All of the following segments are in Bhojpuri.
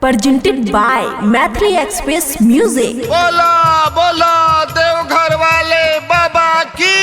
presented by Mathri Express Music। बोला बोला देवघर वाले बाबा की।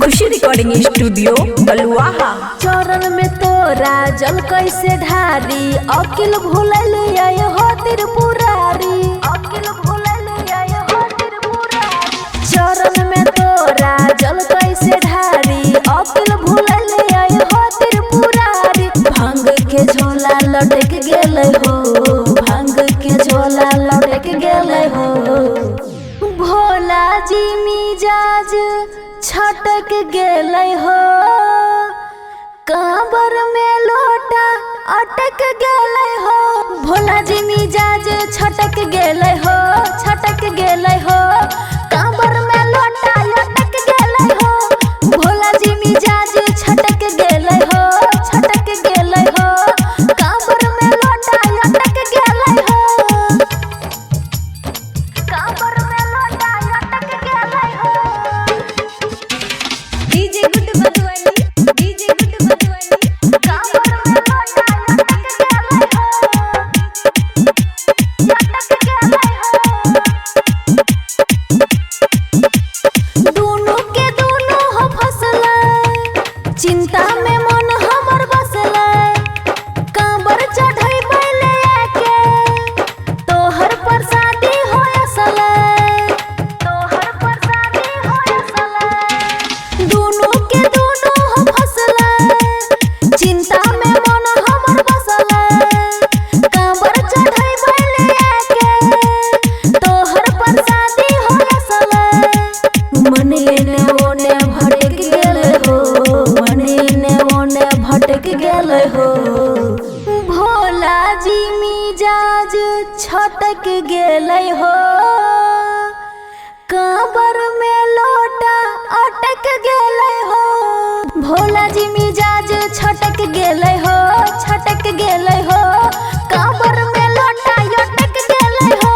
खुशी रिकॉर्डिंग स्टूडियो बलुआहा। चरण में तोरा जल कैसे ढारी, अकिल भूलल आयो हो त्रिपुरारी, अकिल भूलल आयो हो त्रिपुरारी। चरण में तोरा जल कैसे ढारी, अकिल भूलल आयो हो त्रिपुरारी। भांग के झोला लटक गेलै हो, भांग के झोला लटक गेलै हो। भोला जी मिजाज छटक गेलै हो, कांवर में लोटा अटक गेलै हो। भोला जी मिजाज छटक गेलै हो, छटक गेलै हो। कांवर में लोटा अटक गेलै हो। भोला जी मिजाज छटक गेलै हो, छटक गेलै हो। कांवर में लोटा अटक गेलै हो, कांवर में लोटा अटक गेलै हो। DJ good Madhubani, DJ good Madhubani. कांवर में लोटा अटक गेलै हो, अटक गेलै हो। दोनों के दोनों हो फसलै, चिंता में मन हमर बसलै। कांवर चढ़ैबै ले आके, तोहर प्रसादी हो असलै, तोहर प्रसादी हो असलै। दोनों के दोनों हो फसलै, चिंता में मन हमर बसलै। कांवर चढ़ैबै ले आके, तोहर प्रसादी हो असलै। मन एने ओने भटक गेलै हो, मन एने ओने भटक गेलै हो। भोला जी मिजाज छटक गेलै हो, कांवर में लोटा अटक गेलै हो। भोला जी मिजाज छटक गेलै हो, छटक गेलै हो। कांवर में लोटा अटक गेलै हो।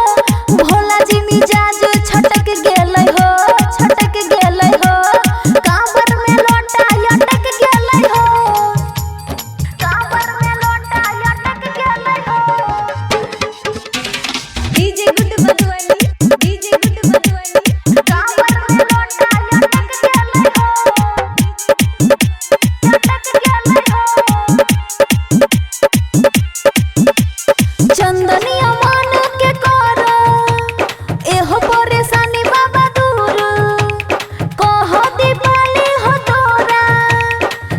भोला जी मिजाज छटक गेलै हो, छटक गेलै हो। कांवर में लोटा अटक गेलै हो, कांवर में लोटा अटक गेलै हो। DJ good Madhubani, DJ good Madhubani. कांवर में लोटा अटक गेलै हो, अटक गेलै हो। चंदनिया मान के कर एहो परेशानी बाबा दूर, कह दीपाली हो तोरा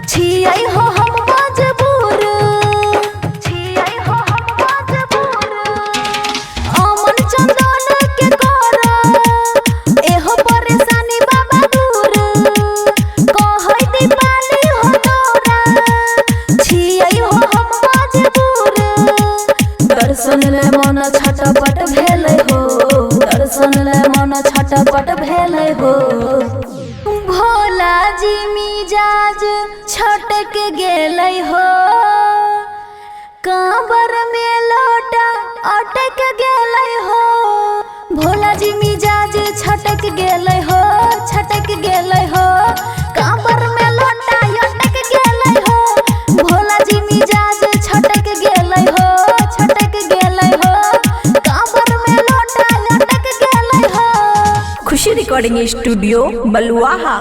छियै हो हम मजबूर, छियै हो हम मजबूर। अमन चंदन के कर एहो परेशानी बाबा दूर, कह दीपाली हो तोरा छियै हो हम मजबूर। दर्शन ले मन छटपट भेलै हो, दर्शन ले मन छटपट भेलै हो। भोला जी मिजाज छटक गेलै हो, कांवर में लोटा अटक गेलै हो। भोला जी मिजाज छटक गेलै हो, छटक गेलै हो। कांवर में लोटा अटक गेलै हो। भोला जी मिजाज छटक गेलै हो, छटक गेलै हो। कांवर में लोटा अटक गेलै हो। खुशी रिकॉर्डिंग स्टूडियो बलुआहा।